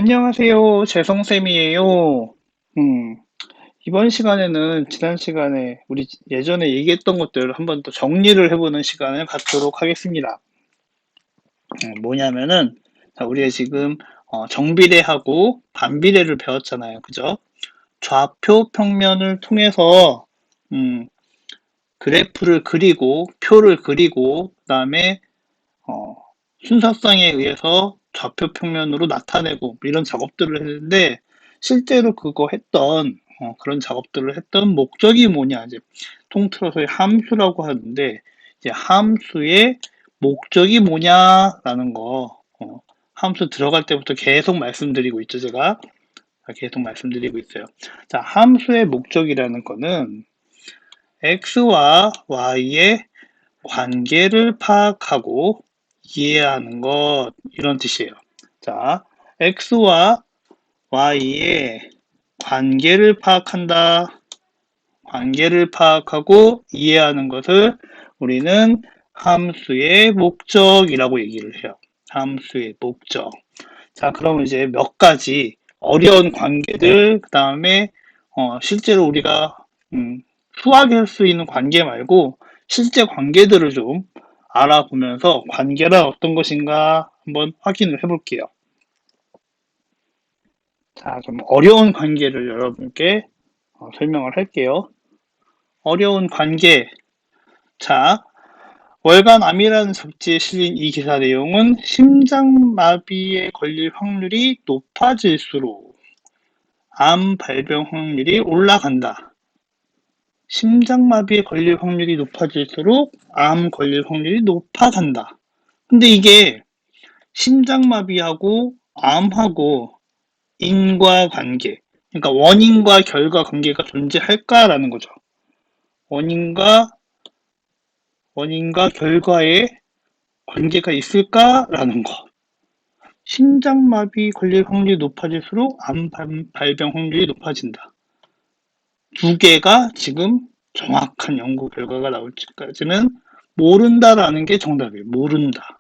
안녕하세요. 재성쌤이에요. 음, 이번 시간에는 지난 시간에 우리 예전에 얘기했던 것들을 한번 더 정리를 해보는 시간을 갖도록 하겠습니다. 뭐냐면은, 자, 우리가 지금 정비례하고 반비례를 배웠잖아요. 그죠? 좌표 평면을 통해서 음, 그래프를 그리고 표를 그리고 그다음에 어, 순서상에 의해서 좌표 평면으로 나타내고 이런 작업들을 했는데 실제로 그런 작업들을 했던 목적이 뭐냐 이제 통틀어서 함수라고 하는데 이제 함수의 목적이 뭐냐라는 거 함수 들어갈 때부터 계속 말씀드리고 있죠 제가 계속 말씀드리고 있어요. 자 함수의 목적이라는 거는 x와 y의 관계를 파악하고 이해하는 것 이런 뜻이에요. 자, x와 y의 관계를 파악한다. 관계를 파악하고 이해하는 것을 우리는 함수의 목적이라고 얘기를 해요. 함수의 목적. 자, 그러면 이제 몇 가지 어려운 관계들, 그 다음에 실제로 우리가 수학할 수 있는 관계 말고 실제 관계들을 좀 알아보면서 관계란 어떤 것인가 한번 확인을 해볼게요. 자, 좀 어려운 관계를 여러분께 설명을 할게요. 어려운 관계. 자, 월간암이라는 잡지에 실린 이 기사 내용은 심장마비에 걸릴 확률이 높아질수록 암 발병 확률이 올라간다. 심장마비에 걸릴 확률이 높아질수록 암 걸릴 확률이 높아간다. 근데 이게 심장마비하고 암하고 인과관계, 그러니까 원인과 결과 관계가 존재할까라는 거죠. 원인과 결과의 관계가 있을까라는 거. 심장마비 걸릴 확률이 높아질수록 암 발병 확률이 높아진다. 두 개가 지금 정확한 연구 결과가 나올지까지는 모른다라는 게 정답이에요. 모른다.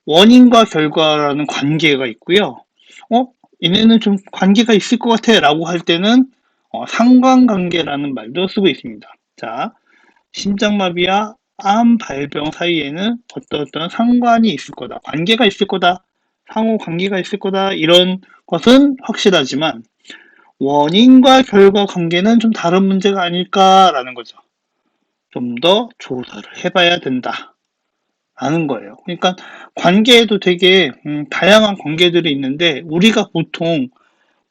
원인과 결과라는 관계가 있고요. 얘네는 좀 관계가 있을 것 같아 라고 할 때는 상관관계라는 말도 쓰고 있습니다. 자, 심장마비와 암 발병 사이에는 어떤 상관이 있을 거다. 관계가 있을 거다. 상호 관계가 있을 거다. 이런 것은 확실하지만 원인과 결과 관계는 좀 다른 문제가 아닐까라는 거죠. 좀 더 조사를 해봐야 된다. 라는 거예요. 그러니까 관계에도 되게 다양한 관계들이 있는데 우리가 보통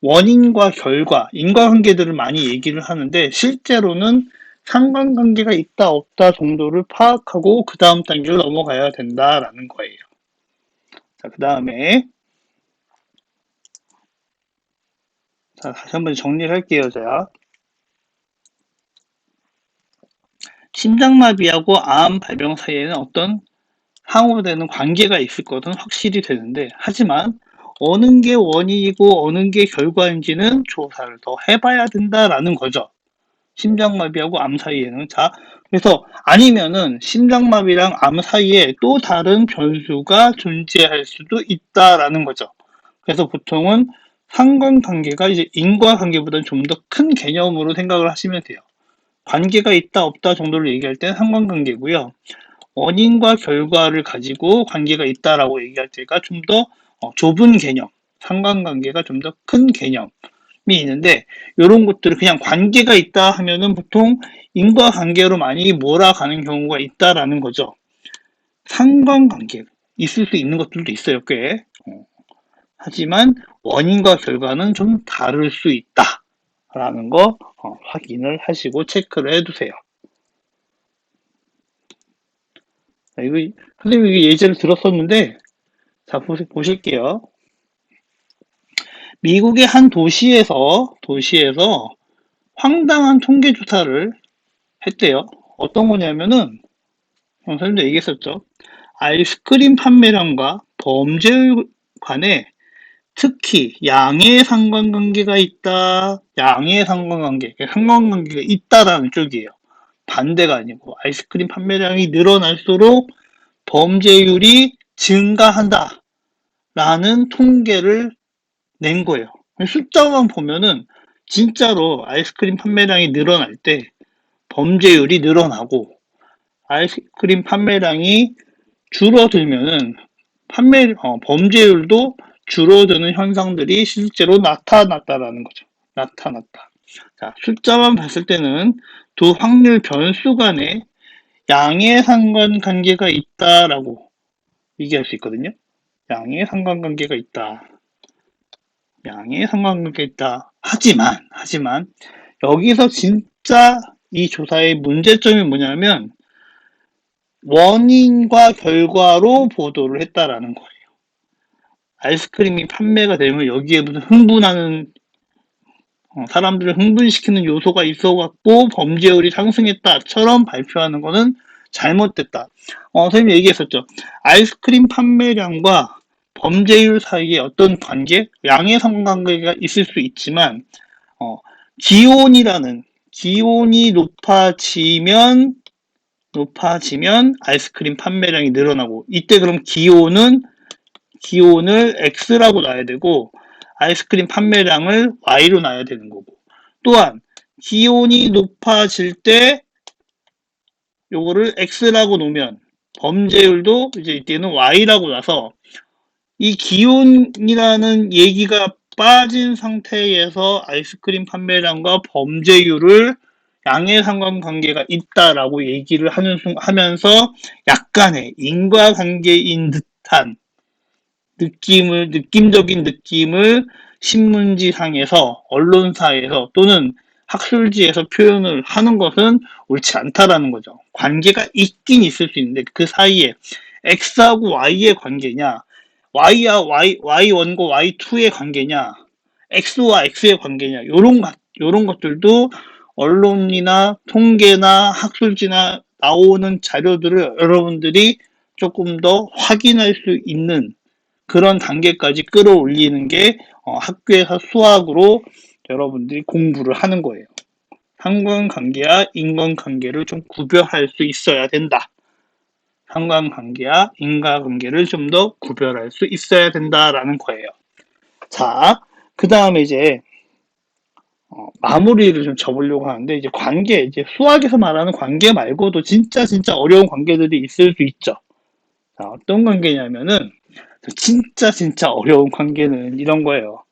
원인과 결과, 인과관계들을 많이 얘기를 하는데 실제로는 상관관계가 있다 없다 정도를 파악하고 그 다음 단계로 넘어가야 된다라는 거예요. 자, 그 다음에 다시 한번 정리를 할게요. 자, 심장마비하고 암 발병 사이에는 어떤 상호되는 관계가 있을 것은 확실히 되는데 하지만 어느 게 원인이고 어느 게 결과인지는 조사를 더 해봐야 된다라는 거죠. 심장마비하고 암 사이에는. 자, 그래서 아니면은 심장마비랑 암 사이에 또 다른 변수가 존재할 수도 있다라는 거죠. 그래서 보통은 상관관계가 이제 인과관계보다는 좀 더 큰 개념으로 생각을 하시면 돼요. 관계가 있다 없다 정도를 얘기할 때는 상관관계고요. 원인과 결과를 가지고 관계가 있다라고 얘기할 때가 좀 더 좁은 개념, 상관관계가 좀 더 큰 개념이 있는데 이런 것들을 그냥 관계가 있다 하면은 보통 인과관계로 많이 몰아가는 경우가 있다라는 거죠. 상관관계 있을 수 있는 것들도 있어요, 꽤. 하지만 원인과 결과는 좀 다를 수 있다라는 거 확인을 하시고 체크를 해두세요. 자, 이거 선생님 이게 예제를 들었었는데 자 보실게요. 미국의 한 도시에서 황당한 통계 조사를 했대요. 어떤 거냐면은 선생님도 얘기했었죠. 아이스크림 판매량과 범죄 간에 특히 양의 상관관계가 있다. 양의 상관관계가 있다라는 쪽이에요. 반대가 아니고 아이스크림 판매량이 늘어날수록 범죄율이 증가한다. 라는 통계를 낸 거예요. 숫자만 보면은 진짜로 아이스크림 판매량이 늘어날 때 범죄율이 늘어나고 아이스크림 판매량이 줄어들면은 범죄율도 줄어드는 현상들이 실제로 나타났다라는 거죠. 나타났다. 자, 숫자만 봤을 때는 두 확률 변수 간에 양의 상관관계가 있다라고 얘기할 수 있거든요. 양의 상관관계가 있다. 양의 상관관계가 있다. 하지만 여기서 진짜 이 조사의 문제점이 뭐냐면 원인과 결과로 보도를 했다라는 거예요. 아이스크림이 판매가 되면 여기에 무슨 흥분하는 사람들을 흥분시키는 요소가 있어갖고 범죄율이 상승했다처럼 발표하는 거는 잘못됐다. 선생님이 얘기했었죠. 아이스크림 판매량과 범죄율 사이에 어떤 관계, 양의 상관관계가 있을 수 있지만 기온이라는 기온이 높아지면 아이스크림 판매량이 늘어나고 이때 그럼 기온을 X라고 놔야 되고 아이스크림 판매량을 Y로 놔야 되는 거고 또한 기온이 높아질 때 요거를 X라고 놓으면 범죄율도 이제 이때는 Y라고 놔서 이 기온이라는 얘기가 빠진 상태에서 아이스크림 판매량과 범죄율을 양의 상관관계가 있다라고 얘기를 하면서 약간의 인과관계인 듯한 느낌적인 느낌을 신문지상에서, 언론사에서 또는 학술지에서 표현을 하는 것은 옳지 않다라는 거죠. 관계가 있긴 있을 수 있는데 그 사이에 X하고 Y의 관계냐, Y1과 Y2의 관계냐, X와 X의 관계냐, 요런 것들도 언론이나 통계나 학술지나 나오는 자료들을 여러분들이 조금 더 확인할 수 있는 그런 단계까지 끌어올리는 게 학교에서 수학으로 여러분들이 공부를 하는 거예요. 상관관계와 인과관계를 좀 구별할 수 있어야 된다. 상관관계와 인과관계를 좀 더 구별할 수 있어야 된다라는 거예요. 자, 그 다음에 이제 마무리를 좀 접으려고 하는데 이제 이제 수학에서 말하는 관계 말고도 진짜 어려운 관계들이 있을 수 있죠. 자, 어떤 관계냐면은 진짜 어려운 관계는 이런 거예요.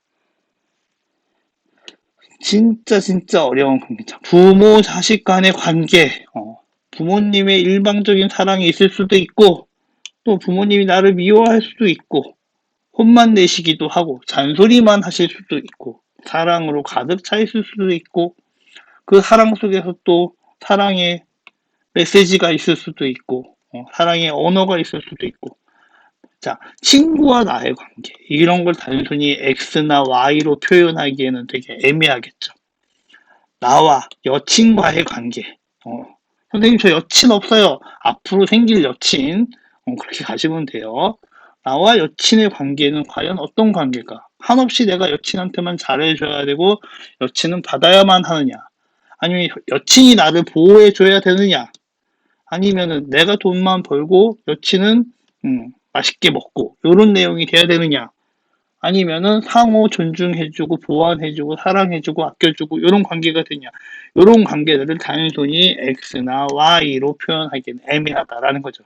진짜 어려운 관계죠. 부모 자식 간의 관계. 부모님의 일방적인 사랑이 있을 수도 있고 또 부모님이 나를 미워할 수도 있고 혼만 내시기도 하고 잔소리만 하실 수도 있고 사랑으로 가득 차 있을 수도 있고 그 사랑 속에서 또 사랑의 메시지가 있을 수도 있고 사랑의 언어가 있을 수도 있고 자, 친구와 나의 관계 이런 걸 단순히 X나 Y로 표현하기에는 되게 애매하겠죠. 나와 여친과의 관계 선생님 저 여친 없어요. 앞으로 생길 여친 그렇게 가시면 돼요. 나와 여친의 관계는 과연 어떤 관계가? 한없이 내가 여친한테만 잘해줘야 되고 여친은 받아야만 하느냐? 아니면 여친이 나를 보호해줘야 되느냐? 아니면은 내가 돈만 벌고 여친은 맛있게 먹고 이런 내용이 돼야 되느냐? 아니면은 상호 존중해주고 보완해주고 사랑해주고 아껴주고 이런 관계가 되냐? 이런 관계들을 단순히 X나 Y로 표현하기는 애매하다라는 거죠.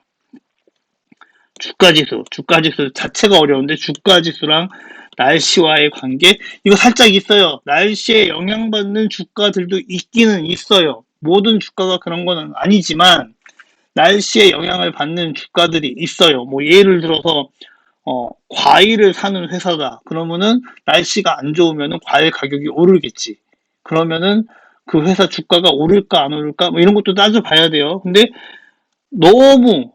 주가지수 자체가 어려운데 주가지수랑 날씨와의 관계 이거 살짝 있어요. 날씨에 영향받는 주가들도 있기는 있어요. 모든 주가가 그런 거는 아니지만 날씨에 영향을 받는 주가들이 있어요. 뭐 예를 들어서 과일을 사는 회사다. 그러면은 날씨가 안 좋으면은 과일 가격이 오르겠지. 그러면은 그 회사 주가가 오를까 안 오를까 뭐 이런 것도 따져봐야 돼요. 근데 너무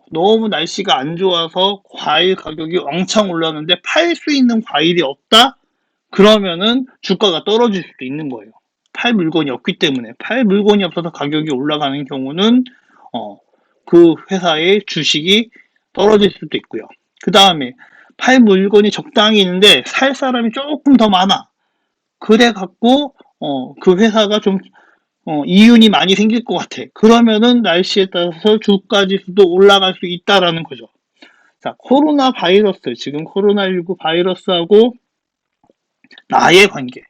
날씨가 안 좋아서 과일 가격이 왕창 올랐는데 팔 수 있는 과일이 없다? 그러면은 주가가 떨어질 수도 있는 거예요. 팔 물건이 없기 때문에 팔 물건이 없어서 가격이 올라가는 경우는 그 회사의 주식이 떨어질 수도 있고요. 그 다음에 팔 물건이 적당히 있는데 살 사람이 조금 더 많아. 그래 갖고 그 회사가 좀 이윤이 많이 생길 것 같아. 그러면은 날씨에 따라서 주가 지수도 올라갈 수 있다라는 거죠. 자, 코로나 바이러스, 지금 코로나19 바이러스하고 나의 관계.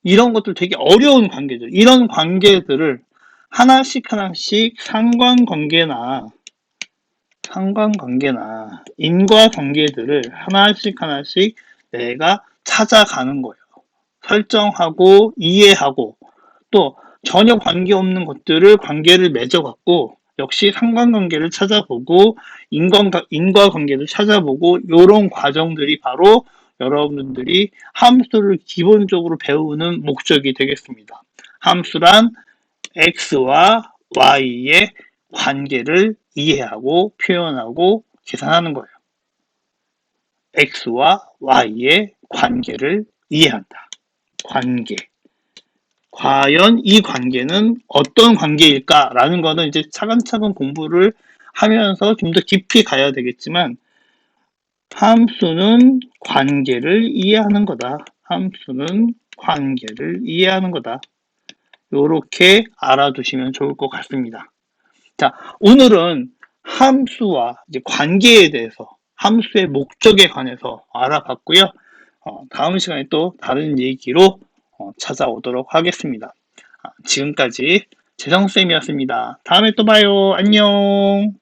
이런 것들 되게 어려운 관계들. 이런 관계들을 하나씩 하나씩 상관관계나 인과관계들을 하나씩 하나씩 내가 찾아가는 거예요. 설정하고 이해하고 또 전혀 관계없는 것들을 관계를 맺어갖고 역시 상관관계를 찾아보고 인과관계를 찾아보고 이런 과정들이 바로 여러분들이 함수를 기본적으로 배우는 목적이 되겠습니다. 함수란 x와 y의 관계를 이해하고 표현하고 계산하는 거예요. x와 y의 관계를 이해한다. 관계. 과연 이 관계는 어떤 관계일까라는 거는 이제 차근차근 공부를 하면서 좀 더 깊이 가야 되겠지만 함수는 관계를 이해하는 거다. 함수는 관계를 이해하는 거다. 요렇게 알아두시면 좋을 것 같습니다. 자, 오늘은 함수와 이제 관계에 대해서 함수의 목적에 관해서 알아봤고요. 다음 시간에 또 다른 얘기로 찾아오도록 하겠습니다. 지금까지 재성쌤이었습니다. 다음에 또 봐요. 안녕.